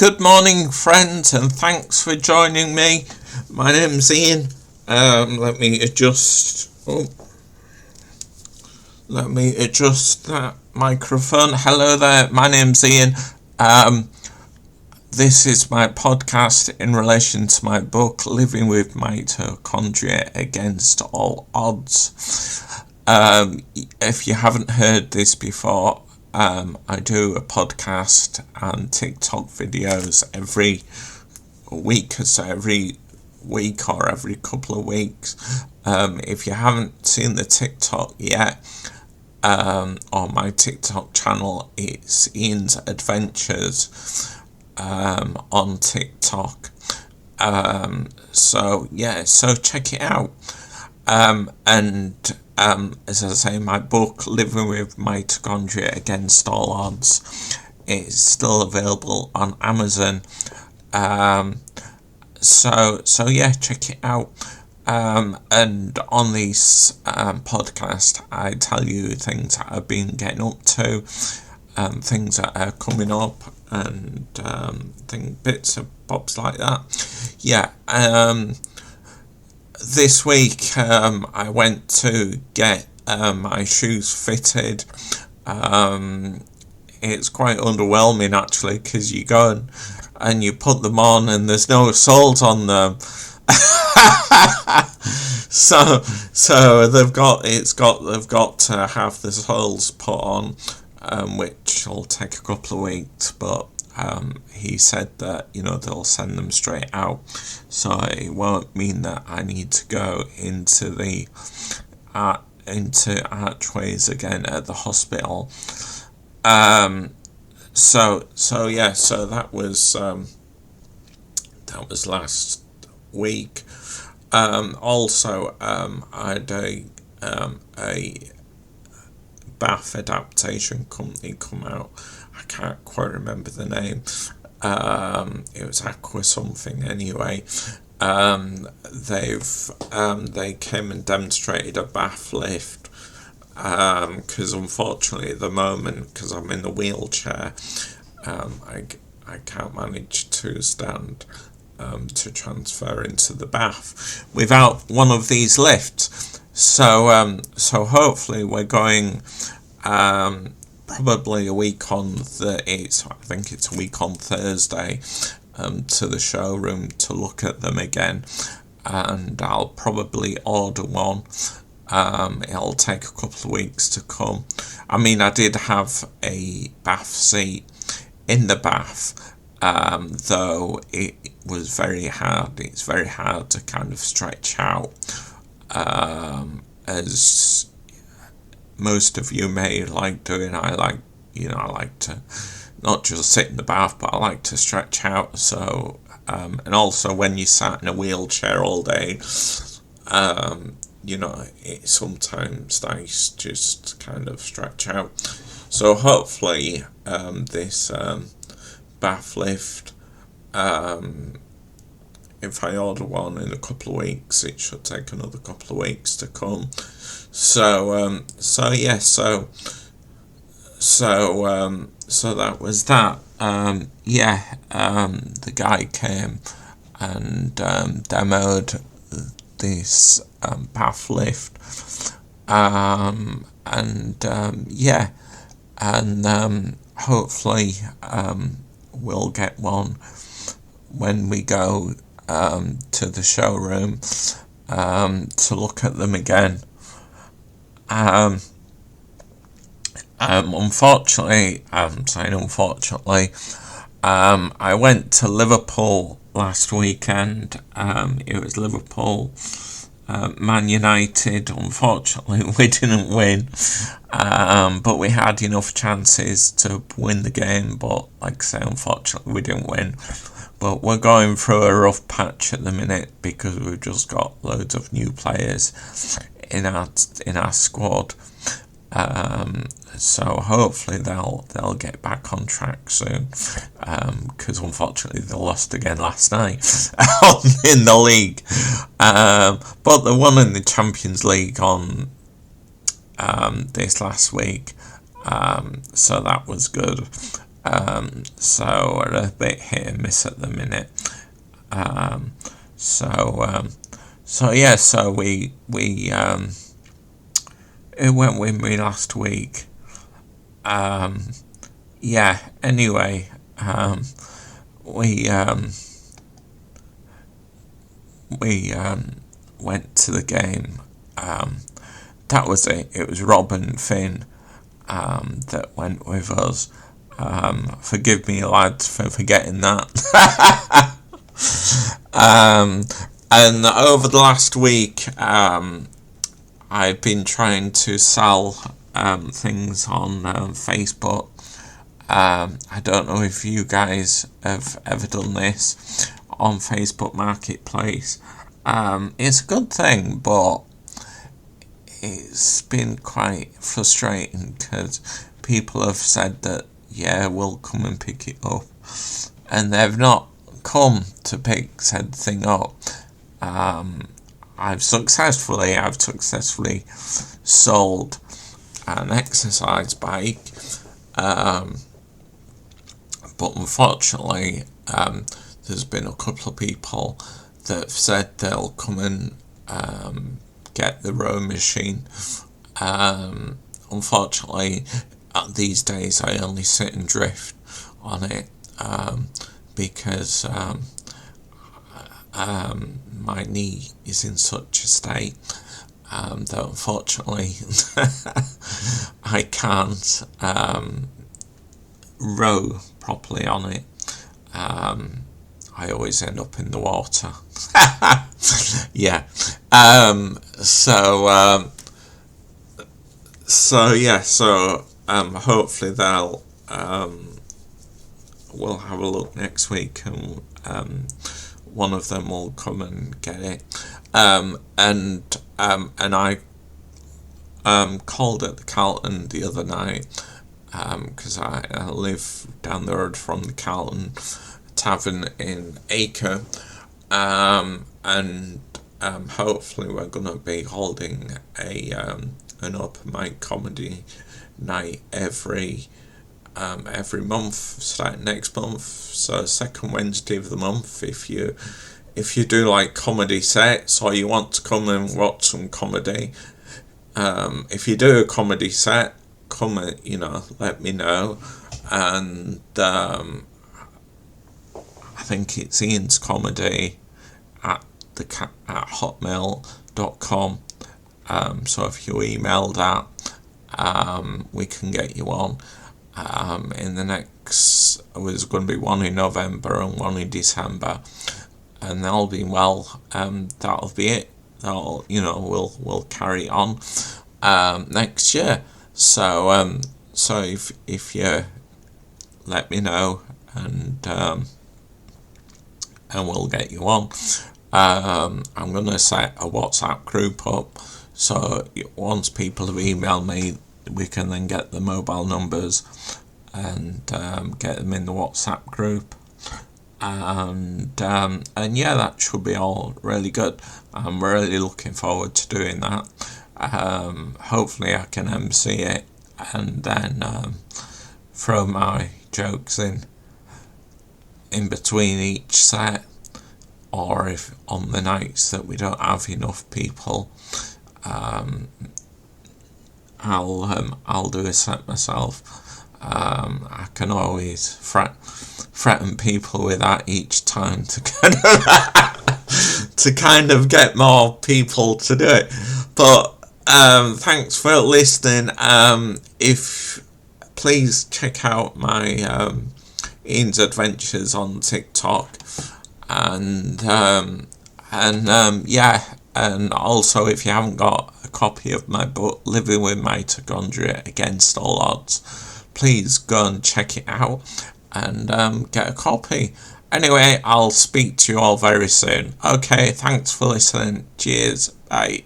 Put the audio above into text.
Good morning, friends, and thanks for joining me. My name's Ian. Let me adjust that microphone. Hello there, my name's Ian. This is my podcast in relation to my book, Living with Mitochondria Against All Odds. If you haven't heard this before, I do a podcast and TikTok videos every week or so, every week or every couple of weeks. If you haven't seen the TikTok yet, on my TikTok channel, it's Ian's Adventures on TikTok. So check it out. As I say, my book, Living with Mitochondria Against All Odds, is still available on Amazon. Check it out. And on this podcast, I tell you things that I've been getting up to, things that are coming up, and bits and bobs like that. This week, I went to get my shoes fitted. It's quite underwhelming, actually, because you go and you put them on and there's no soles on them. so they've got to have the soles put on, which will take a couple of weeks, but he said that they'll send them straight out, so it won't mean that I need to go into archways again at the hospital. So that was last week. Also, I had a bath adaptation company come out. I can't quite remember the name. It was Aqua something anyway. They came and demonstrated a bathlift. Because unfortunately at the moment, because I'm in the wheelchair, I can't manage to stand to transfer into the bath without one of these lifts. So hopefully we're going probably a week on I think it's a week on Thursday to the showroom to look at them again, and I'll probably order one. It'll take a couple of weeks to come. I mean, I did have a bath seat in the bath, though it was very hard. It's very hard to kind of stretch out, as most of you may like doing. I like to not just sit in the bath, but I like to stretch out. So, and also when you sat in a wheelchair all day, it's sometimes nice just kind of stretch out. So hopefully this bath lift, if I order one in a couple of weeks, it should take another couple of weeks to come. So that was that. The guy came and demoed this bath lift, hopefully we'll get one when we go to the showroom to look at them again. Unfortunately, I went to Liverpool last weekend. It was Liverpool, Man United. Unfortunately, we didn't win, but we had enough chances to win the game. But like I say, unfortunately, we didn't win. But we're going through a rough patch at the minute because we've just got loads of new players in our squad. So hopefully they'll get back on track soon, because unfortunately they lost again last night in the league, but they won in the Champions League on this last week, so that was good. So we're a bit hit and miss at the minute. So yeah, so we it went with me last week. Yeah. Anyway, we we went to the game. That was it. It was Rob and Finn that went with us. Forgive me, lads, for forgetting that. And over the last week, I've been trying to sell things on Facebook. I don't know if you guys have ever done this on Facebook Marketplace. It's a good thing, but it's been quite frustrating because people have said that, yeah, we'll come and pick it up, and they've not come to pick said thing up. I've successfully sold an exercise bike, but unfortunately, there's been a couple of people that have said they'll come and get the row machine. Unfortunately, these days I only sit and drift on it because my knee is in such a state that unfortunately I can't row properly on it. I always end up in the water. Yeah. Hopefully they'll we'll have a look next week, and one of them will come and get it. And I called at the Carlton the other night because I live down the road from the Carlton Tavern in Acre, and hopefully we're going to be holding an open mic comedy night every month, starting next month. So second Wednesday of the month. If you do like comedy sets, or you want to come and watch some comedy, if you do a comedy set, come and let me know. And I think it's Ian's Comedy at hotmail.com. So if you email that, we can get you on. In the next, there's going to be one in November and one in December, and all being well, that'll be it. We'll carry on next year. So if you let me know, and we'll get you on. I'm going to set a WhatsApp group up, so once people have emailed me, we can then get the mobile numbers and get them in the WhatsApp group. And yeah, that should be all really good. I'm really looking forward to doing that. Hopefully I can MC it, and then throw my jokes in between each set, or if on the nights that we don't have enough people, I'll do a set myself. I can always threaten people with that each time to kind of get more people to do it. But thanks for listening. If please check out my Ian's Adventures on TikTok, and yeah, and also if you haven't got a copy of my book Living with Mitochondria Against All Odds, please go and check it out and get a copy. Anyway, I'll speak to you all very soon. Okay, thanks for listening. Cheers. Bye.